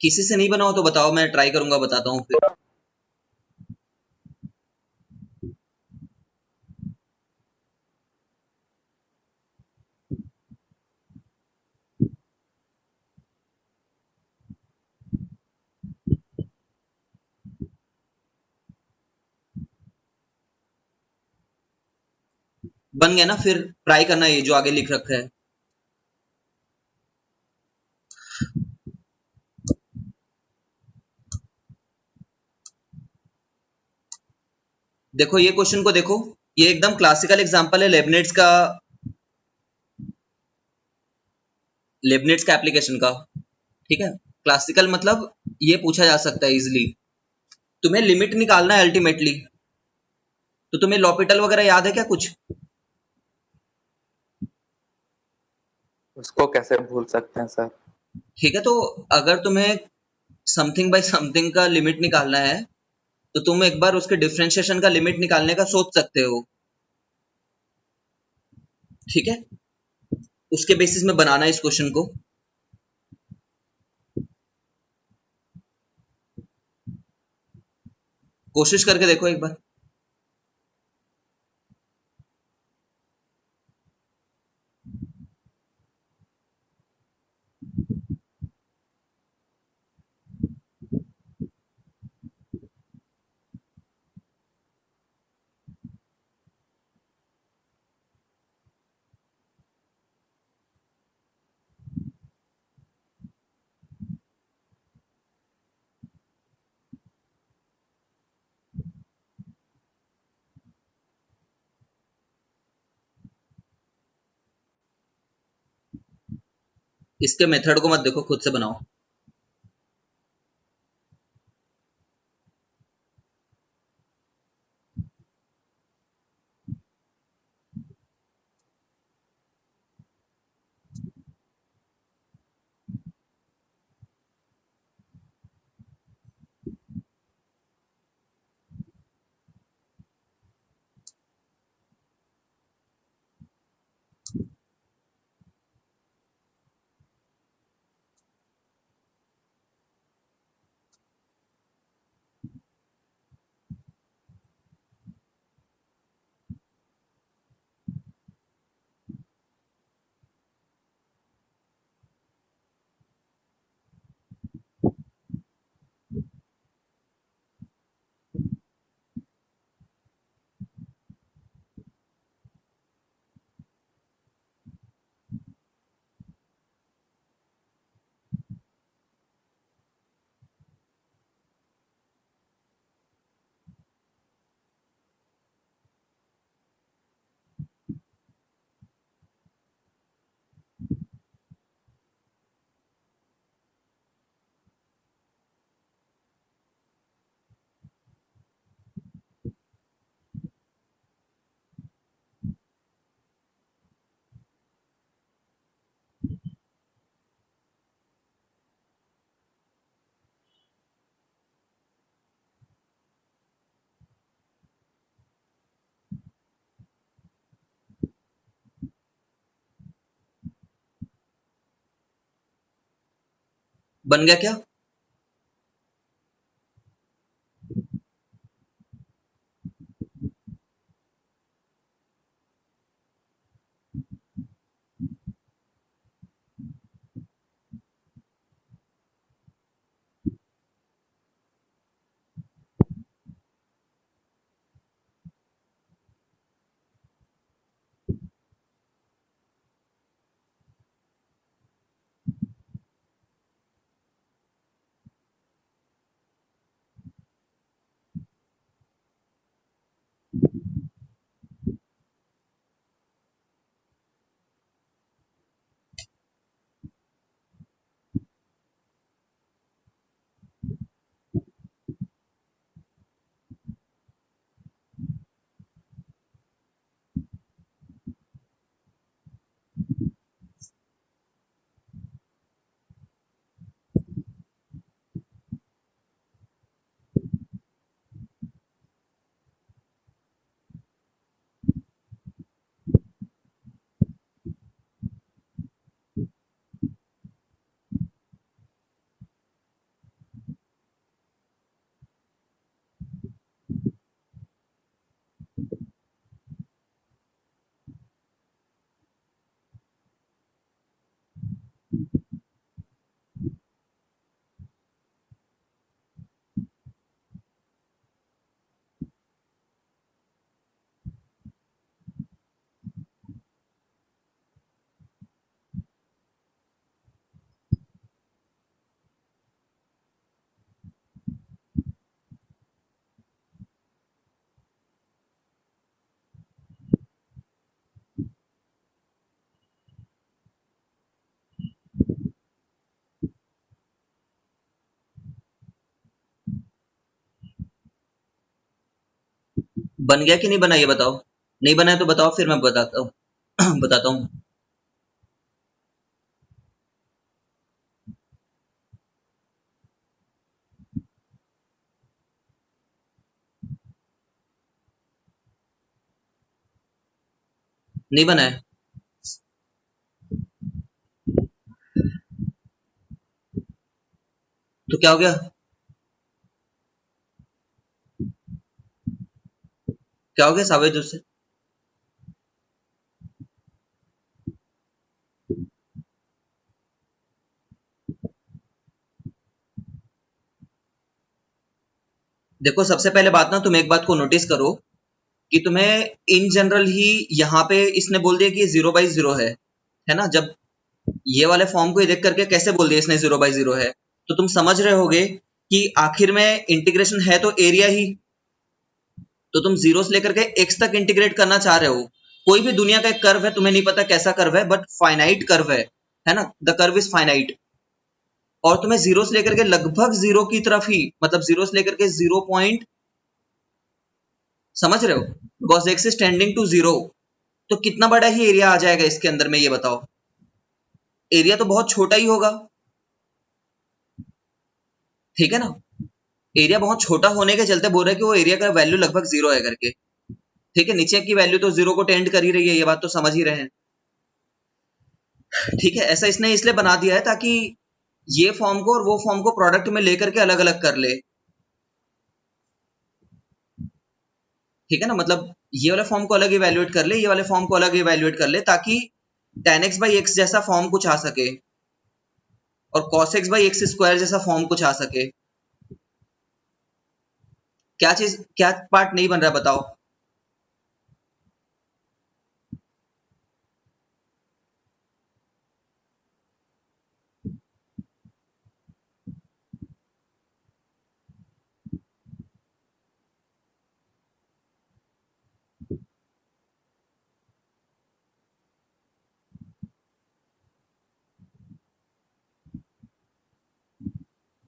किसी से नहीं बना हो तो बताओ, मैं ट्राई करूंगा, बताता हूँ फिर। बन गया ना? फिर ट्राई करना ये जो आगे लिख रखा है। देखो ये क्वेश्चन को देखो, ये एकदम क्लासिकल एग्जांपल है लेबनिट्स का एप्लीकेशन का। ठीक है, क्लासिकल मतलब ये पूछा जा सकता है इजिली। तुम्हें लिमिट निकालना है अल्टीमेटली, तो तुम्हें लॉपिटल वगैरह याद है क्या कुछ? उसको कैसे भूल सकते हैं सर? ठीक है, तो अगर तुम्हें समथिंग बाय समथिंग का लिमिट निकालना है तो तुम एक बार उसके डिफरेंशिएशन का लिमिट निकालने का सोच सकते हो। ठीक है, उसके बेसिस में बनाना है इस क्वेश्चन को। कोशिश करके देखो एक बार। इसके मेथड को मत देखो, खुद से बनाओ। बन गया क्या? बन गया कि नहीं बना ये बताओ। नहीं बना है तो बताओ, फिर मैं बताता हूँ बताता हूँ। नहीं बना है तो क्या हो गया? क्या हो गया साबित उससे? देखो, सबसे पहले बात ना, तुम एक बात को नोटिस करो कि तुम्हें इन जनरल ही यहाँ पे इसने बोल दिया कि 0/0 है ना। जब ये वाले फॉर्म को देख करके कैसे बोल दिया इसने 0/0 है, तो तुम समझ रहे होगे कि आखिर में इंटीग्रेशन है तो एरिया ही। तो तुम जीरो से लेकर के एक्स तक इंटीग्रेट करना चाह रहे हो। कोई भी दुनिया का एक कर्व है, तुम्हें नहीं पता कैसा कर्व है, बट फाइनाइट कर्व है ना, द कर्व इज फाइनाइट। और तुम्हें जीरो से लेकर के लगभग जीरो की तरफ ही, मतलब जीरो से लेकर के 0 पॉइंट, समझ रहे हो, because x is tending to zero. तो कितना बड़ा ही एरिया आ जाएगा इसके अंदर में, ये बताओ। एरिया तो बहुत छोटा ही होगा, ठीक है ना। एरिया बहुत छोटा होने के चलते बोल रहे हैं कि वो एरिया का वैल्यू लगभग जीरो है करके। ठीक है, नीचे की वैल्यू तो जीरो को टेंड कर ही रही है, ये बात तो समझ ही रहे हैं। ठीक है, ऐसा इसने इसलिए बना दिया है ताकि ये फॉर्म को और वो फॉर्म को प्रोडक्ट में लेकर के अलग अलग कर ले। ठीक है ना, मतलब ये वाले फॉर्म को अलग इवेल्युएट कर ले, ये वाले फॉर्म को अलग इवेल्युएट कर ले, ताकि tan x बाई एक्स जैसा फॉर्म कुछ आ सके और cos x by x square जैसा फॉर्म कुछ आ सके। क्या चीज, क्या पार्ट नहीं बन रहा बताओ।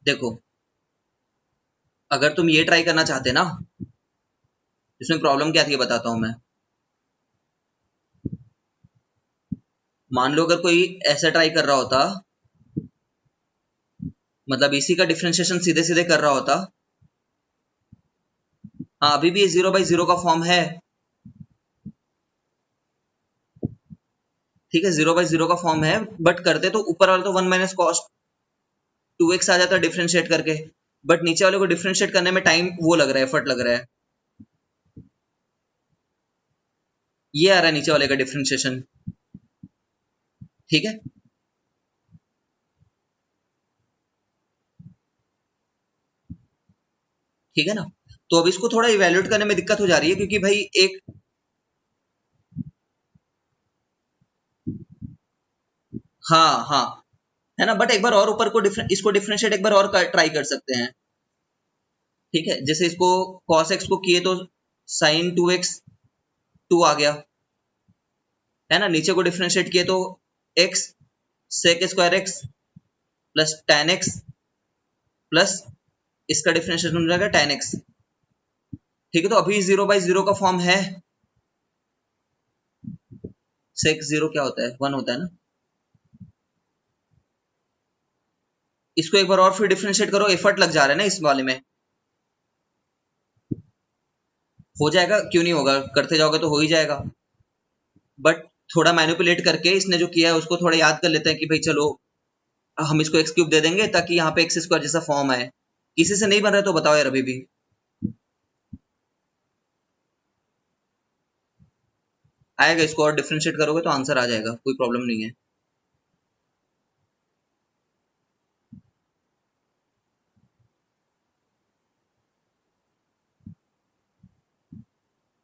देखो, अगर तुम ये ट्राई करना चाहते ना, इसमें प्रॉब्लम क्या थी बताता हूं मैं। मान लो अगर कोई ऐसा ट्राई कर रहा होता, मतलब इसी का डिफरेंशिएशन सीधे सीधे कर रहा होता। हाँ, अभी भी ये 0/0 का फॉर्म है। ठीक है, 0/0 का फॉर्म है, बट करते तो ऊपर वाला तो 1 - cos 2x आ जाता डिफरेंशिएट करके। बट नीचे वाले को डिफरेंशिएट करने में टाइम वो लग रहा है, एफर्ट लग रहा है। ये आ रहा है नीचे वाले का डिफरेंशिएशन। ठीक है, ठीक है ना। तो अब इसको थोड़ा इवेल्युएट करने में दिक्कत हो जा रही है, क्योंकि भाई एक, हाँ हाँ, है ना। बट एक बार और ऊपर को इसको डिफरेंशिएट एक बार और ट्राई कर सकते हैं। ठीक है, जैसे इसको cos x को किए तो sin 2x 2 आ गया, है ना। नीचे को डिफरेंशिएट किए तो x sec square x plus tan x plus इसका डिफरेंशिएशन हो जाएगा tan x। ठीक है, तो अभी 0/0 का फॉर्म है। sec 0 क्या होता है, 1 होता है ना। इसको एक बार और फिर डिफरेंशिएट करो, एफर्ट लग जा रहा है ना इस वाले में। हो जाएगा, क्यों नहीं होगा, करते जाओगे तो हो ही जाएगा। बट थोड़ा मैनिपुलेट करके इसने जो किया है उसको थोड़ा याद कर लेते हैं कि भाई चलो हम इसको एक्स क्यूब दे देंगे ताकि यहाँ पे एक्स स्क्वायर जैसा फॉर्म आए। किसी से नहीं बन रहा तो बताओ यार अभी भी। आएगा, इसको और डिफरेंशिएट करोगे तो आंसर आ जाएगा, कोई प्रॉब्लम नहीं है।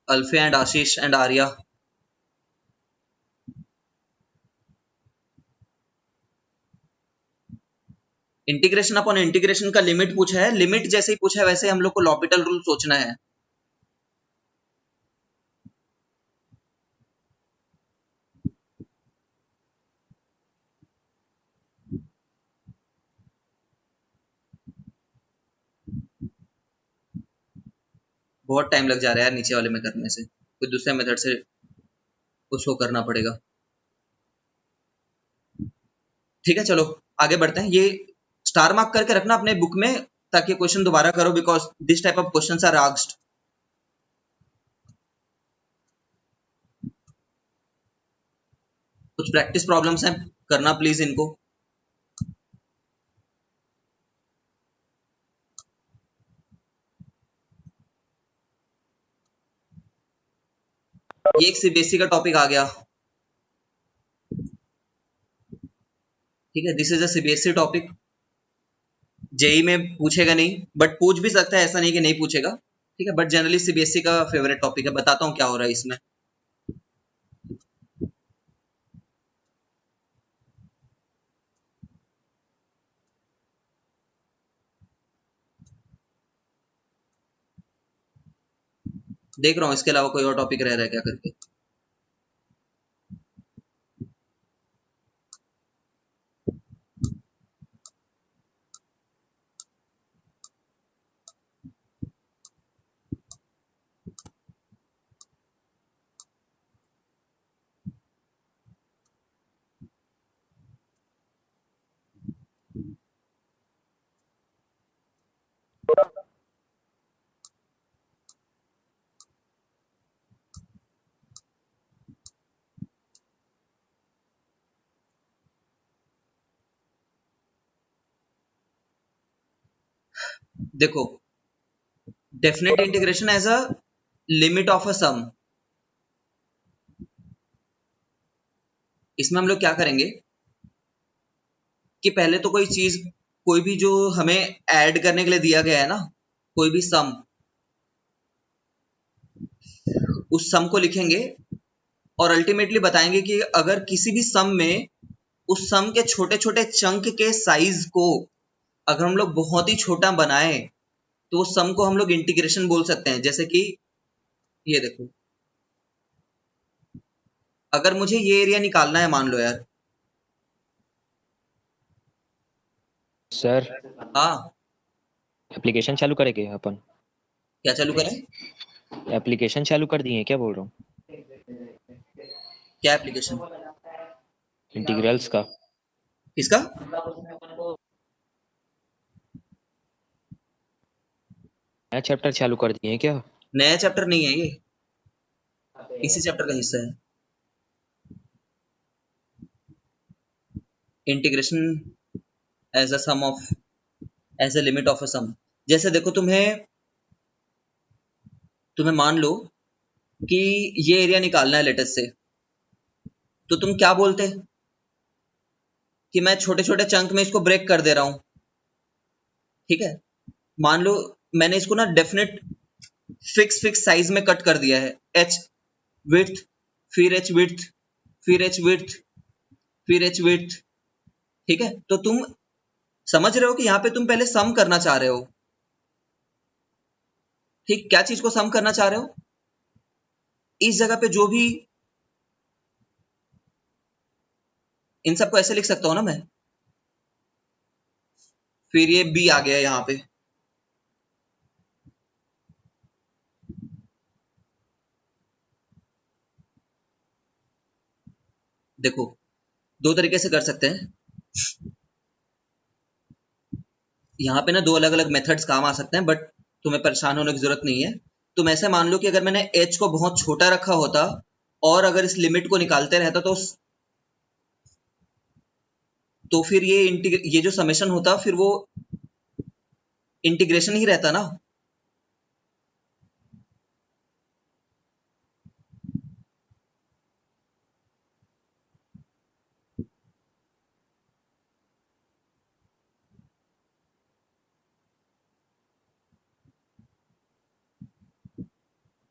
अल्फे and Ashish and Arya. Integration upon integration का लिमिट पूछा है, लिमिट जैसे ही पूछा है वैसे ही हम लोग को लॉपिटल रूल सोचना है। बहुत टाइम लग जा रहा है यार नीचे वाले में करने से, कोई दूसरे मेथड से उसको करना पड़ेगा। ठीक है चलो आगे बढ़ते हैं। ये स्टार मार्क करके रखना अपने बुक में ताकि क्वेश्चन दोबारा करो, because this type of questions are asked. कुछ प्रैक्टिस प्रॉब्लम्स हैं, करना प्लीज इनको। ये एक सीबीएसई का टॉपिक आ गया, ठीक है, this is a CBSE topic. JEE में पूछेगा नहीं, बट पूछ भी सकता है, ऐसा नहीं कि नहीं पूछेगा, ठीक है, बट जनरली सीबीएसई का फेवरेट टॉपिक है। बताता हूँ क्या हो रहा है इसमें। देख रहा हूँ इसके अलावा कोई और टॉपिक रह रहा है क्या करके। देखो, definite integration as a limit of a sum, इसमें हम लोग क्या करेंगे कि पहले तो कोई चीज, कोई भी जो हमें ऐड करने के लिए दिया गया है ना, कोई भी सम, उस सम को लिखेंगे और अल्टीमेटली बताएंगे कि अगर किसी भी सम में उस सम के छोटे छोटे चंक के साइज को अगर हम लोग बहुत ही छोटा बनाए तो उस सम को हम लोग इंटीग्रेशन बोल सकते हैं। जैसे कि ये देखो, अगर मुझे ये एरिया निकालना है, मान लो यार। सर हाँ, एप्लीकेशन चालू करेंगे अपन। क्या चालू करें? एप्लीकेशन चालू कर दिए क्या बोल रहा हूँ। क्या एप्लीकेशन? इंटीग्रल्स का। किसका? नया चैप्टर चालू कर दिए क्या। नया चैप्टर नहीं है ये, इसी चैप्टर का हिस्सा है। Integration as a sum of, as a limit of a sum. जैसे देखो, तुम्हें मान लो कि ये एरिया निकालना है लेटस से, तो तुम क्या बोलते कि मैं छोटे छोटे चंक में इसको ब्रेक कर दे रहा हूं, ठीक है। मान लो मैंने इसको ना डेफिनेट फिक्स साइज में कट कर दिया है, एच विड्थ, फिर एच विड्थ, फिर एच विड्थ, फिर एच विड्थ, ठीक है। तो तुम समझ रहे हो कि यहाँ पे तुम पहले सम करना चाह रहे हो, ठीक, क्या चीज को सम करना चाह रहे हो? इस जगह पे जो भी, इन सबको ऐसे लिख सकता हूं ना मैं, फिर ये बी आ गया यहाँ पे, देखो दो तरीके से कर सकते हैं। यहाँ पे ना दो अलग अलग मेथड्स काम आ सकते हैं, बट तुम्हें परेशान होने की जरूरत नहीं है। तुम ऐसे मान लो कि अगर मैंने एच को बहुत छोटा रखा होता और अगर इस लिमिट को निकालते रहता तो फिर ये जो समेशन होता फिर वो इंटीग्रेशन ही रहता ना।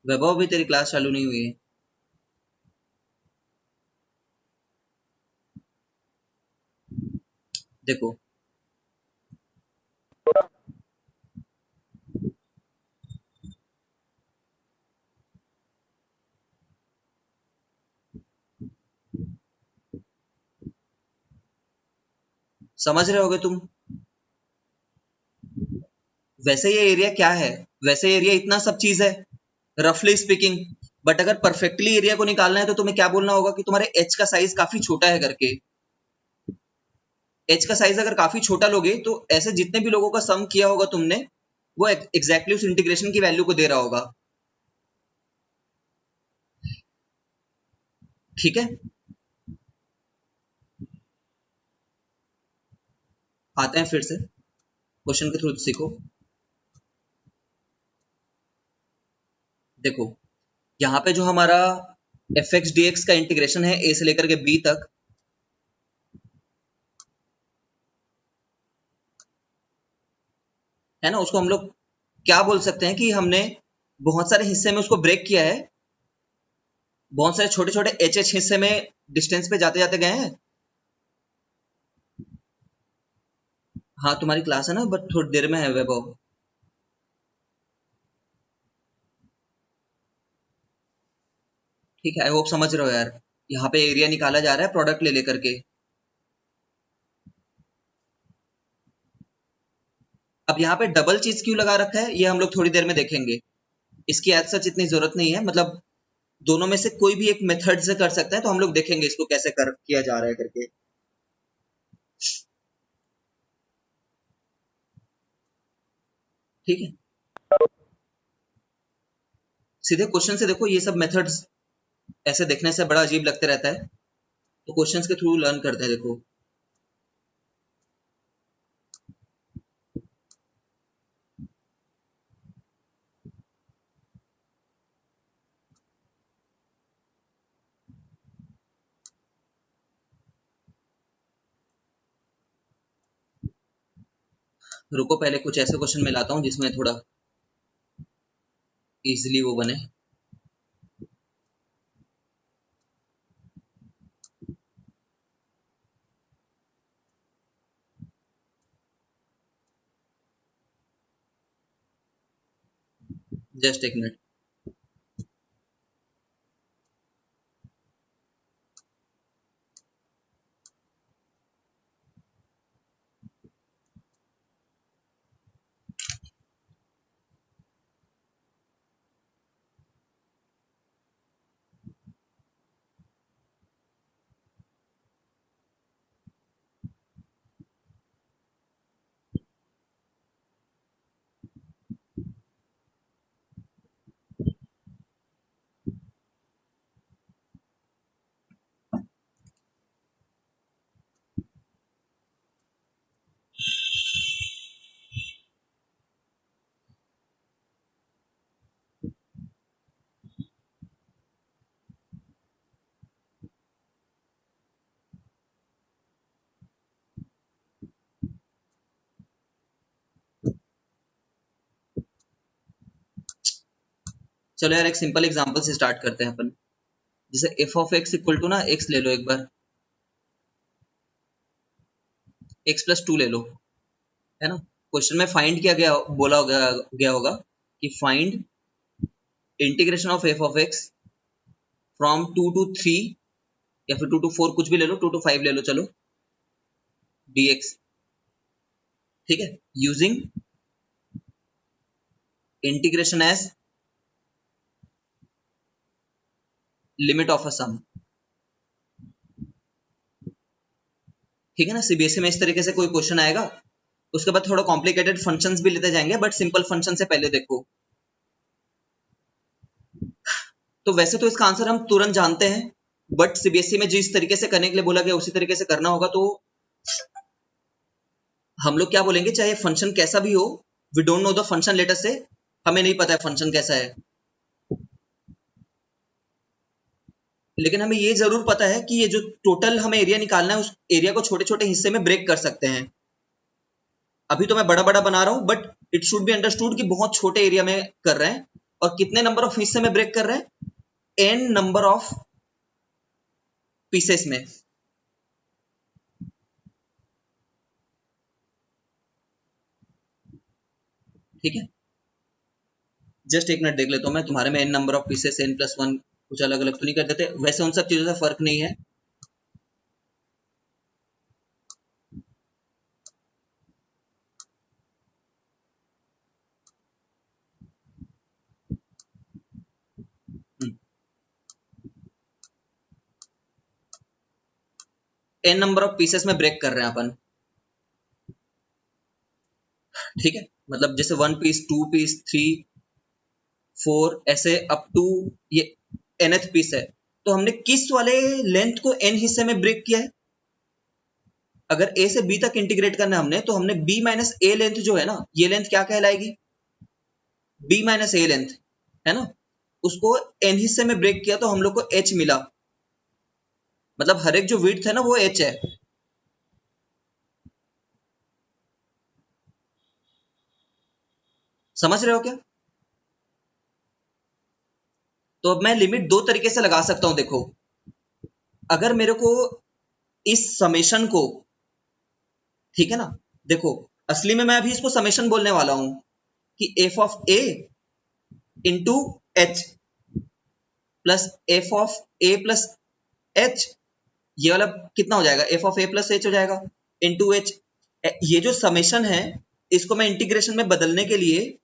वैभव भी तेरी क्लास चालू नहीं हुई है। देखो, समझ रहे होगे तुम? वैसे ये एरिया क्या है? वैसे एरिया इतना सब चीज है, रफली स्पीकिंग। बट अगर परफेक्टली एरिया को निकालना है तो तुम्हें क्या बोलना होगा कि तुम्हारे एच का साइज काफी छोटा है करके। एच का साइज अगर काफी छोटा लोगे तो ऐसे जितने भी लोगों का सम किया होगा तुमने, वो एग्जैक्टली उस इंटीग्रेशन की वैल्यू को दे रहा होगा। ठीक है, आते हैं फिर से क्वेश्चन के थ्रू सीखो। देखो यहाँ पे जो हमारा एफ एक्स डी एक्स का इंटीग्रेशन है ए से लेकर के बी तक, है ना, उसको हम लोग क्या बोल सकते हैं कि हमने बहुत सारे हिस्से में उसको ब्रेक किया है, बहुत सारे छोटे छोटे एच एच हिस्से में डिस्टेंस पे जाते जाते गए हैं। हाँ तुम्हारी क्लास है ना, बट थोड़ी देर में है वैभव। ठीक है, आई होप समझ रहे हो यार। यहाँ पे एरिया निकाला जा रहा है प्रोडक्ट ले लेकर के। अब यहाँ पे डबल चीज क्यों लगा रखा है ये हम लोग थोड़ी देर में देखेंगे। इसकी एज सच इतनी जरूरत नहीं है, मतलब दोनों में से कोई भी एक मेथड से कर सकते हैं, तो हम लोग देखेंगे इसको कैसे कर किया जा रहा है करके। ठीक है, सीधे क्वेश्चन से देखो, ये सब मेथड्स ऐसे देखने से बड़ा अजीब लगते रहता है, तो क्वेश्चंस के थ्रू लर्न करते हैं। देखो रुको, पहले कुछ ऐसे क्वेश्चन में लाता हूँ जिसमें थोड़ा इजिली वो बने। जस्ट एक मिनट। चलो यार, एक सिंपल एग्जांपल से स्टार्ट करते हैं अपन। जैसे F of x equal to ना एक्स ले लो एक बार, एक्स प्लस टू ले लो, है ना। क्वेश्चन में फाइंड किया गया, बोला गया होगा कि find integration of F of x from 2 to 3, या फिर 2 to 4, कुछ भी ले लो, 2 to 5 ले लो, चलो, dx। ठीक है, using integration as limit of a sum. ठीक है ना, सीबीएसई में इस तरीके से कोई क्वेश्चन आएगा, उसके बाद थोड़ा कॉम्प्लिकेटेड फंक्शंस भी लेते जाएंगे, बट सिंपल फंक्शन से पहले देखो। तो वैसे तो इसका आंसर हम तुरंत जानते हैं, बट सीबीएसई में जिस तरीके से करने के लिए बोला गया उसी तरीके से करना होगा। तो हम लोग क्या बोलेंगे, चाहे फंक्शन कैसा भी हो, we don't know the function letter से, हमें नहीं पता है फंक्शन कैसा है, लेकिन हमें ये जरूर पता है कि ये जो टोटल हमें एरिया निकालना है, उस एरिया को छोटे छोटे हिस्से में ब्रेक कर सकते हैं। अभी तो मैं बड़ा बड़ा बना रहा हूं, but it should be understood कि बहुत छोटे एरिया में कर रहे हैं, और कितने नंबर ऑफ हिस्से में ब्रेक कर रहे हैं, एन नंबर ऑफ पीसेस में। ठीक है, जस्ट एक मिनट देख लेता हूं मैं, तुम्हारे में N number of pieces n+1 कुछ अलग अलग तो नहीं कर देते, वैसे उन सब चीजों से फर्क नहीं है। n नंबर ऑफ पीसेस में ब्रेक कर रहे हैं अपन, ठीक है। मतलब जैसे 1 पीस, 2 पीस, 3, 4 ऐसे अप टू ये nth पीस है, तो हमने किस वाले लेंथ को n हिस्से में ब्रेक किया है? अगर a से b तक इंटीग्रेट करना है हमने, तो हमने b माइनस a लेंथ जो है ना, ये लेंथ क्या कहलाएगी? b माइनस a लेंथ, है ना? उसको n हिस्से में ब्रेक किया तो हम लोग को h मिला। मतलब हर एक जो विड्थ है ना वो h है। समझ रहे हो क्या? तो अब मैं लिमिट दो तरीके से लगा सकता हूं, देखो। अगर मेरे को इस समेशन को, ठीक है ना, देखो, असली में मैं अभी इसको समेशन बोलने वाला हूं कि F of A into H plus F of A plus H, ये वाला कितना हो जाएगा? F of A plus H हो जाएगा इंटू एच। ये जो समेशन है, इसको मैं इंटीग्रेशन में बदलने के लिए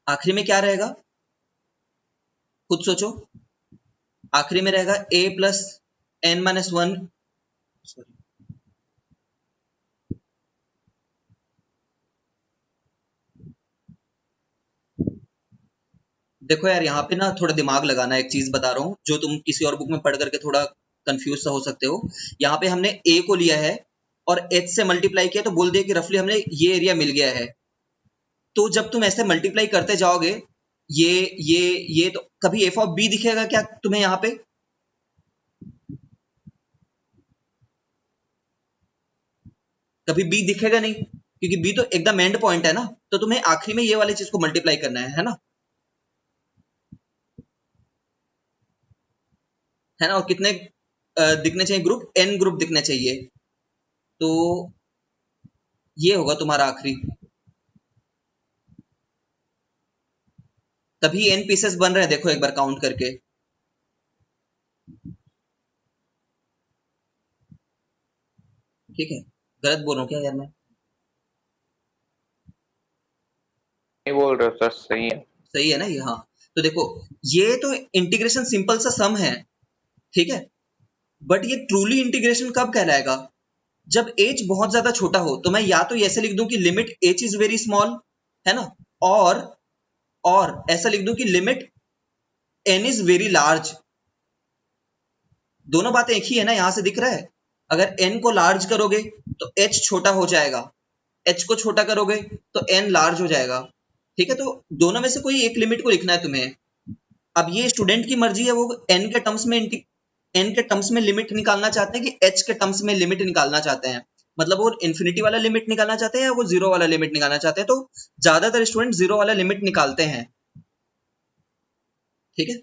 आखिरी में क्या रहेगा? खुद सोचो। आखिरी में रहेगा A plus N minus one, sorry, देखो यार, यहाँ पे ना थोड़ा दिमाग लगाना, एक चीज बता रहा हूँ जो तुम किसी और बुक में पढ़ करके थोड़ा कंफ्यूज सा हो सकते हो। यहाँ पे हमने ए को लिया है और एच से मल्टीप्लाई किया, तो बोल दिया कि रफली हमने ये एरिया मिल गया है। तो जब तुम ऐसे मल्टीप्लाई करते जाओगे, ये ये ये, तो कभी एफ ऑफ बी दिखेगा क्या तुम्हें यहाँ पे? कभी बी दिखेगा नहीं, क्योंकि बी तो एकदम एंड पॉइंट है ना। तो तुम्हें आखिरी में ये वाली चीज को मल्टीप्लाई करना है ना? है ना? और कितने दिखने चाहिए ग्रुप? एन ग्रुप दिखने चाहिए। तो ये होगा तुम्हारा आखिरी। तभी एन पीसेस बन रहे हैं, देखो एक बार काउंट करके। ठीक है, गलत बोल रहा हूँ क्या यार मैं? नहीं बोल रहे हो सर, सही है। सही है ना ये? हाँ। तो देखो, ये तो इंटीग्रेशन सिंपल सा सम है, ठीक है। बट ये ट्रूली इंटीग्रेशन कब कहलाएगा? जब एच बहुत ज्यादा छोटा हो। तो मैं या तो ऐसे लिख दूं कि limit H is very small, है ना, और ऐसा लिख दूं कि limit N is very large. दोनों बातें एक ही है ना, यहां से दिख रहा है। अगर एन को लार्ज करोगे तो एच छोटा हो जाएगा, एच को छोटा करोगे तो एन लार्ज हो जाएगा। ठीक है, तो दोनों में से कोई एक लिमिट को लिखना है तुम्हें। अब ये स्टूडेंट की मर्जी है, वो एन के टर्म्स में लिमिट निकालना चाहते हैं कि एच के टर्म्स में लिमिट निकालना चाहते हैं। मतलब वो इन्फिनिटी वाला लिमिट निकालना चाहते हैं या वो जीरो वाला लिमिट निकालना चाहते हैं। तो ज्यादातर स्टूडेंट जीरो वाला लिमिट निकालते हैं, ठीक है।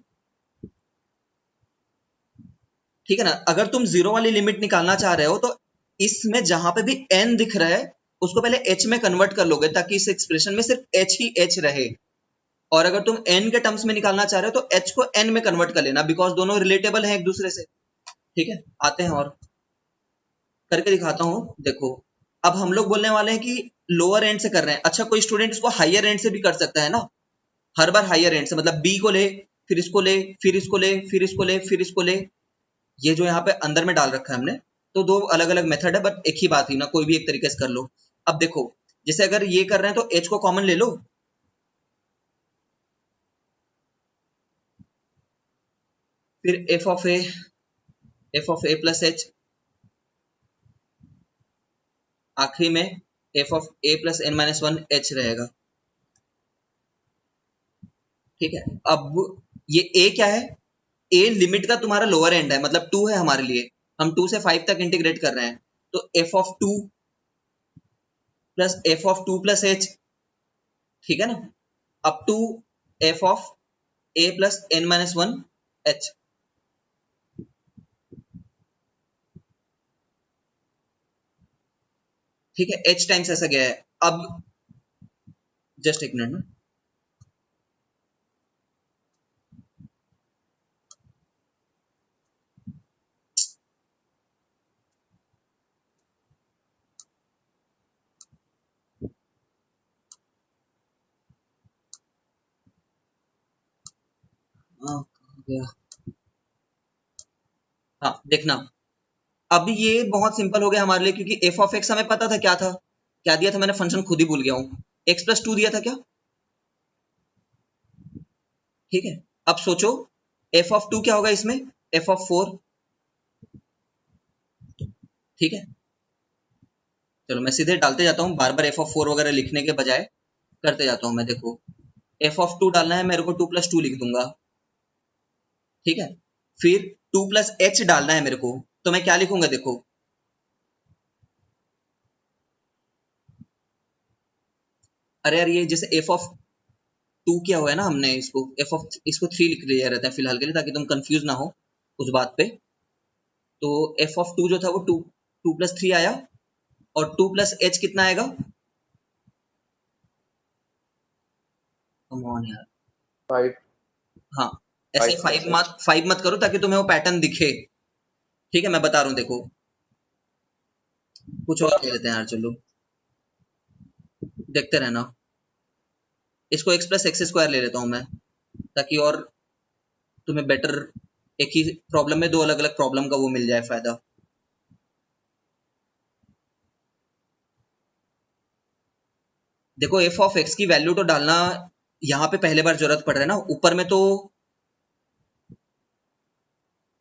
ठीक है ना? अगर तुम जीरो वाली लिमिट निकालना चाह रहे हो तो इसमें जहां पे भी एन दिख रहा है उसको पहले एच में कन्वर्ट कर लोगे, ताकि इस एक्सप्रेशन में सिर्फ एच ही एच रहे। और अगर तुम एन के टर्म्स में निकालना चाह रहे हो तो एच को एन में कन्वर्ट कर लेना, बिकॉज दोनों रिलेटेबल हैं एक दूसरे से। ठीक है, आते हैं और करके दिखाता हूं। देखो, अब हम लोग बोलने वाले हैं कि लोअर एंड से कर रहे हैं। अच्छा, कोई स्टूडेंट इसको हायर एंड से भी कर सकता है ना। हर बार हायर एंड से, मतलब बी को ले, फिर इसको ले, फिर इसको ले, फिर इसको ले, फिर इसको ले। ये जो यहाँ पे अंदर में डाल रखा है हमने, तो दो अलग अलग मेथड है, बट एक ही बात ही ना, कोई भी एक तरीके से कर लो। अब देखो, जैसे अगर ये कर रहे हैं तो एच को कॉमन ले लो, फिर F of A plus H, आखिरी में F of A plus N minus one H रहेगा। ठीक है, अब ये ए क्या है? ए लिमिट का तुम्हारा लोअर एंड है, मतलब टू है हमारे लिए। हम टू से फाइव तक इंटीग्रेट कर रहे हैं, तो F of two plus F of two plus H, ठीक है ना, up to F of A plus N minus one H. ठीक है, एच टाइम्स ऐसा गया है। अब जस्ट एक मिनट ना। कहाँ गया? हाँ देखना, अब ये बहुत सिंपल हो गया हमारे लिए, क्योंकि एफ ऑफ एक्स हमें पता था क्या था, क्या दिया था मैंने, फंक्शन खुद ही भूल गया हूँ, एक्स प्लस टू दिया था क्या, ठीक है। अब सोचो एफ ऑफ टू क्या होगा इसमें, एफ ऑफ फोर, ठीक है। चलो मैं सीधे डालते जाता हूँ, बार बार एफ ऑफ फोर वगैरह लिखने के बजाय करते जाता हूँ मैं। देखो एफ ऑफ टू डालना है मेरे को, टू प्लस टू लिख दूंगा, ठीक है। फिर टू प्लस एच डालना है मेरे को, तो मैं क्या लिखूंगा देखो, अरे यार ये जैसे एफ ऑफ टू किया हुआ है ना हमने, इसको एफ ऑफ, इसको थ्री लिख लिया रहता है फिलहाल के लिए, ताकि तुम कंफ्यूज ना हो उस बात पे। तो एफ ऑफ टू जो था वो टू, टू प्लस थ्री आया, और टू प्लस एच कितना आएगा, कम ऑन यार, 5 हाँ ऐसे 5 फाइव plus मत, फाइव मत करो ताकि तुम्हें वो पैटर्न दिखे, ठीक है। मैं बता रहा हूँ देखो, कुछ और ले लेते हैं यार, चलो देखते रहना, इसको एक्स प्लस एक्स स्क्वायर ले लेता हूँ मैं, ताकि और तुम्हें बेटर, एक ही प्रॉब्लम में दो अलग अलग प्रॉब्लम का वो मिल जाए फायदा। देखो एफ ऑफ एक्स की वैल्यू तो डालना यहाँ पे पहले बार जरूरत पड़ रहा है ना, ऊपर में तो,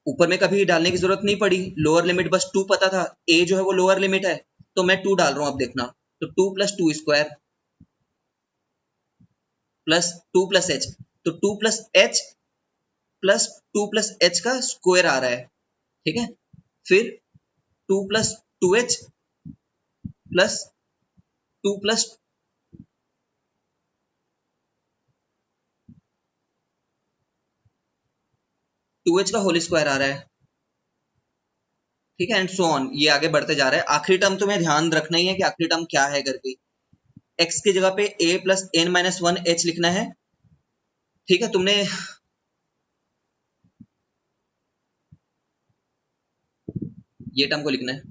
ऊपर में कभी डालने की जरूरत नहीं पड़ी, लोअर लिमिट बस टू पता था, ए जो है वो लोअर लिमिट है, तो मैं टू डाल रहा हूँ। अब देखना, तो two plus two square plus two plus H, तो two plus H plus two plus H का स्क्वायर आ रहा है, ठीक है। फिर two plus two H plus two plus two H का होल स्क्वायर आ रहा है, ठीक है, एंड सो ऑन, ये आगे बढ़ते जा रहा है। आखिरी टर्म तुम्हें ध्यान रखना ही है कि आखिरी टर्म क्या है करके, एक्स की जगह पे A plus N minus one H लिखना है, ठीक है। तुमने ये टर्म को लिखना है,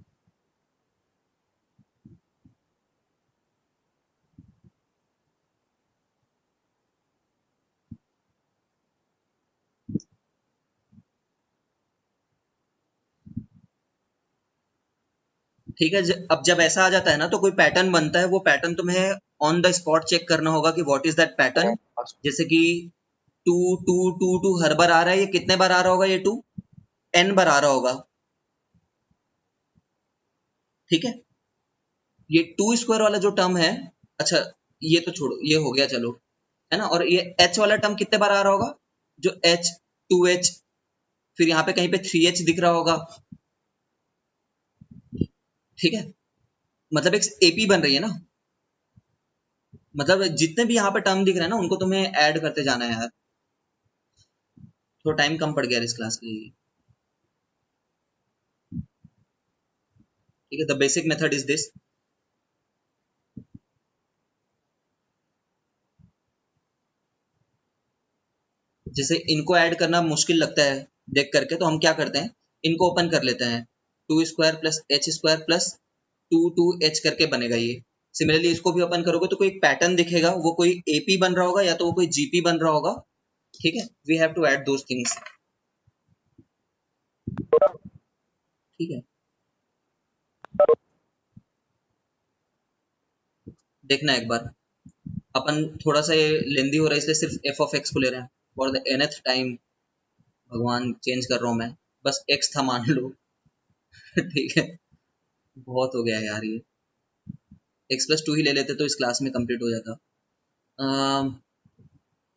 ठीक है। अब जब ऐसा आ जाता है ना, तो कोई पैटर्न बनता है, वो पैटर्न तुम्हें ऑन द स्पॉट चेक करना होगा कि व्हाट इज दैट पैटर्न। जैसे कि टू टू टू टू हर बार आ रहा है, ये कितने बार आ रहा होगा, ये टू एन बार आ रहा होगा, ठीक है। ये टू स्क्वायर वाला जो टर्म है, अच्छा ये तो छोड़ो, ये हो गया चलो, है ना। और ये एच वाला टर्म कितने बार आ रहा होगा, जो एच, टू एच, फिर यहाँ पे कहीं पे थ्री एच दिख रहा होगा, ठीक है। मतलब एक एपी बन रही है ना, मतलब जितने भी यहाँ पे टर्म दिख रहे हैं ना, उनको तुम्हें ऐड करते जाना है यार। थोड़ा टाइम कम पड़ गया इस क्लास के लिए, ठीक है। The basic method is this, जैसे इनको ऐड करना मुश्किल लगता है देख करके, तो हम क्या करते हैं, इनको ओपन कर लेते हैं, two square plus H square plus two two H करके बनेगा ये। सिमिलरली इसको भी ओपन करोगे तो कोई पैटर्न दिखेगा, वो कोई एपी बन रहा होगा या तो वो कोई जीपी बन रहा होगा, ठीक है। We have to add those things, ठीक है। देखना एक बार, अपन थोड़ा सा ये लेंदी हो रहा है इसलिए सिर्फ एफ ऑफ एक्स को ले रहे हैं फॉर द nth टाइम, भगवान चेंज कर रहा हूँ मैं, बस एक्स था मान लो ठीक है, बहुत हो गया यार ये, एक्स प्लस टू ही ले लेते तो इस क्लास में कंप्लीट हो जाता।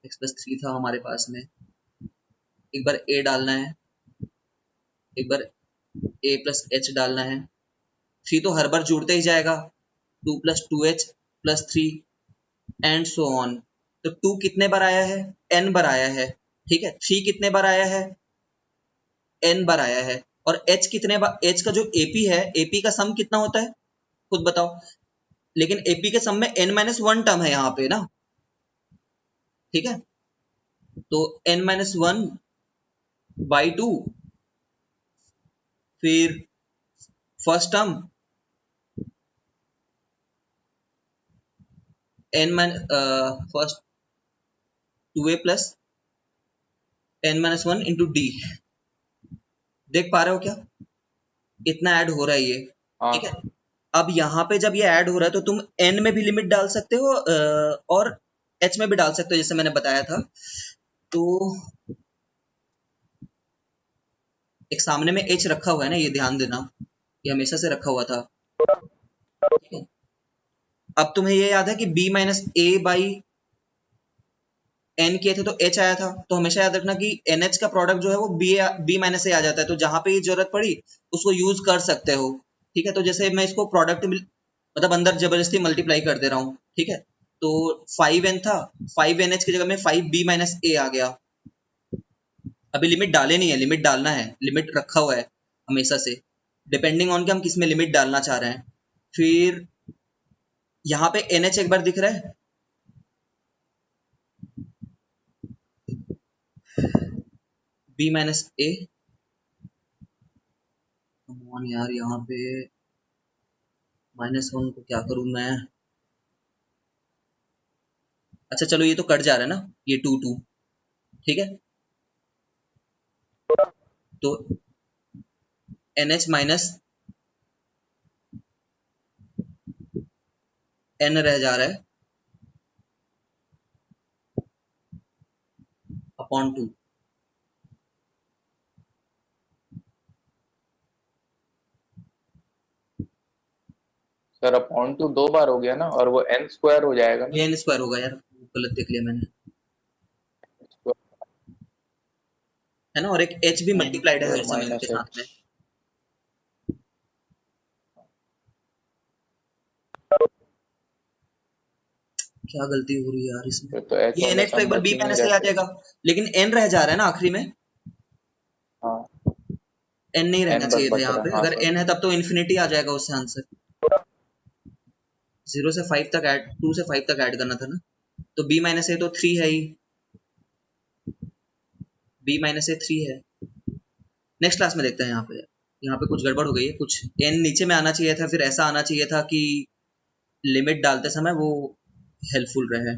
एक्स प्लस थ्री था हमारे पास में, एक बार ए डालना है, एक बार ए प्लस एच डालना है, थ्री तो हर बार जुड़ते ही जाएगा, to plus two H plus three and so on. तो टू कितने बार आया है, एन बार आया है, ठीक है। थ्री कितने बार आया है, एन बार आया है। और एच कितने बार, एच का जो एपी है, एपी का सम कितना होता है खुद बताओ, लेकिन एपी के सम में एन माइनस वन टर्म है यहाँ पे ना, ठीक है। तो N minus one by two, फिर first term N minus, first two A plus N minus one into D, देख पा रहे हो क्या, इतना ऐड हो रहा है ये, हाँ ठीक है। अब यहाँ पे जब ये ऐड हो रहा है तो तुम n में भी लिमिट डाल सकते हो और h में भी डाल सकते हो, जैसे मैंने बताया था। तो एक सामने में h रखा हुआ है ना, ये ध्यान देना, ये हमेशा से रखा हुआ था, ठीक है। अब तुम्हें ये याद है कि b minus A by n किए थे तो h आया था, तो हमेशा याद रखना कि nh का प्रोडक्ट जो है वो b माइनस ए आ जाता है, तो जहां पे ये जरूरत पड़ी उसको यूज कर सकते हो, ठीक है। तो जैसे मैं इसको प्रोडक्ट मतलब अंदर जबरदस्ती मल्टीप्लाई कर दे रहा हूँ, ठीक है। तो 5n था, 5nh की जगह में 5b माइनस ए आ गया। अभी लिमिट डाले नहीं है, लिमिट डालना है, लिमिट रखा हुआ है हमेशा से, डिपेंडिंग ऑन कि हम किस में लिमिट डालना चाह रहे हैं। फिर यहाँ पे nh एक बार दिख रहा है, b माइनस ए, यार यहाँ पे -1 को क्या करूं मैं, अच्छा चलो ये तो कट जा रहा है ना, ये 2 ठीक है। तो NH माइनस n रह जा रहा है अपॉन 2। सर, अपॉन टू 2 बार हो गया ना, और वो n स्क्वायर हो जाएगा ना। ये n स्क्वायर होगा यार, गलत देख लिया मैंने, है ना। और एक h भी मल्टीप्लाइड है हर समय माइनस के साथ एच। में, क्या गलती हो रही है यार इसमें। फिर तो h ये वाला NH तो सम एक बार बच b ही नहीं माइनस रहा ए आ फिर। जाएगा, लेकिन n रह जा रहा है ना आखिरी में, हाँ, n नहीं रहना n बस चाहिए था बच यहाँ रहा पे, है, हाँ अगर सर। n है तब तो इन्फिनिटी आ जाएगा उससे आंसर, 0 से 5 तक ऐड, 2 से 5 तक ऐड करना था ना। तो b माइनस ए तो 3 है ही, b माइनस ए 3 है। नेक्स्ट क्लास में देखते हैं, यहाँ पे कुछ गड़बड़ हो गई है, कुछ n नीचे में आना चाहिए था, फिर ऐसा आना चाहिए था कि लिमिट डालते समय वो हेल्पफुल रहे।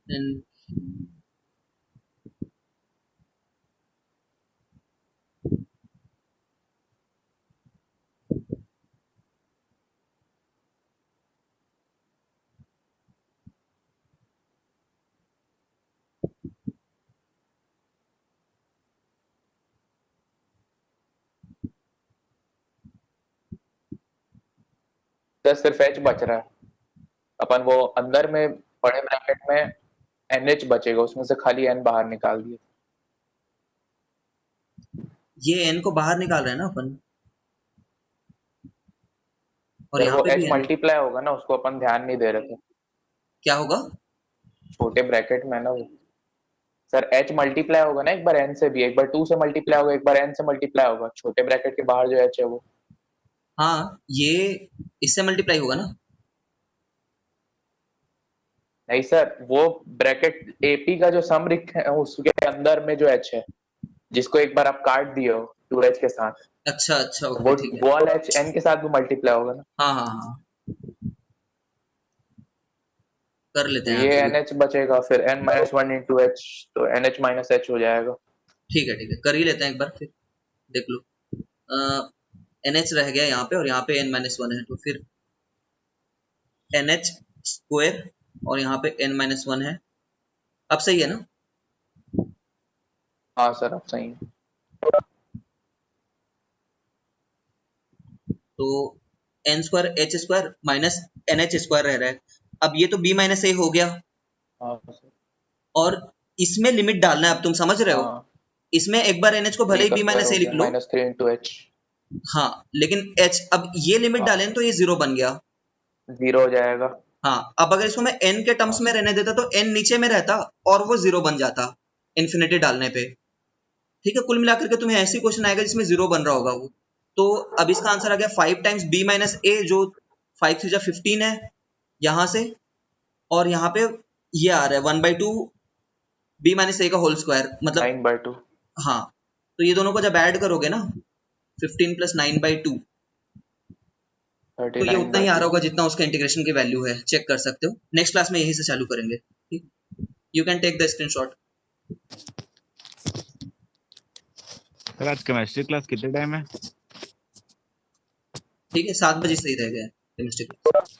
And सर, सिर्फ h बच रहा है। अपन वो अंदर में बड़े ब्रैकेट में nh बचेगा, उसमें से खाली n बाहर निकाल दिए। ये n को बाहर निकाल रहे हैं ना अपन, और सर, यहाँ वो पे भी h n, मल्टीप्लाई होगा ना, उसको अपन ध्यान नहीं दे रहे थे। क्या होगा। छोटे ब्रैकेट में ना वो। सर, h मल्टीप्लाई होगा ना, एक बार n से भी, एक बार 2 से मल्टीप्लाई होगा, एक बार n से मल्टीप्लाई होगा, छोटे ब्रैकेट के बाहर जो h है वो। हाँ, ये इससे मल्टीप्लाई होगा ना। नहीं सर, वो ब्रैकेट एपी का जो सम लिखे है उसके अंदर में जो h है, जिसको एक बार आप काट दिए हो 2h के साथ, अच्छा अच्छा, तो ओके वो ठीक है। वो वाला h n के साथ भी मल्टीप्लाई होगा ना। हाँ हाँ हाँ, कर लेते तो हैं यहाँ ये पे भी। nh बचेगा, फिर n-1 इंटू h, तो nh माइनस h हो जाएगा। ठीक है, कर ही लेते हैं एक बार, फिर देख लो। NH रह गया यहाँ पे, और यहाँ पे n-1 है, तो फिर NH स्क्वायर, और यहाँ पे n-1 है। अब सही है ना। हाँ सर, अब सही है। तो n square h square minus NH square रह रहा है। अब ये तो b माइनस ए हो गया, हाँ सर। और इसमें लिमिट डालना है, अब तुम समझ रहे हो। हाँ, इसमें एक बार NH को भले 3 ही का b स्क्वायर माइनस हो ए गया, लिख लो, -3 इंटू h। हाँ, लेकिन h, अब ये लिमिट हाँ डालें सर, तो ये 0 बन गया। 0 हो जाएगा। हाँ, अब अगर इसको मैं n के हाँ टर्म्स में सर। रहने देता तो n नीचे में रहता और वो 0 बन जाता इन्फिनिटी डालने पे, ठीक है। कुल मिलाकर के तुम्हें ऐसी क्वेश्चन आएगा जिसमें 0 बन रहा होगा वो। तो अब इसका आंसर आ गया 5 टाइम्स b माइनस ए, जो 5 3 15 है यहाँ से, और यहाँ पे ये आ रहा है 1/2 b माइनस ए का होल स्क्वायर, मतलब 9/2। हाँ। तो ये दोनों को जब ऐड करोगे ना, 15 प्लस 9/2, तो ये उतना ही आ 39/2। रहा होगा जितना उसका इंटीग्रेशन की वैल्यू है, चेक कर सकते हो। नेक्स्ट क्लास में यही से चालू करेंगे, ठीक। You can take the screenshot. Sir आज केमिस्ट्री क्लास कितने टाइम है? ठीक है 7 बजे सही रहेगा केमिस्ट्री क्लास।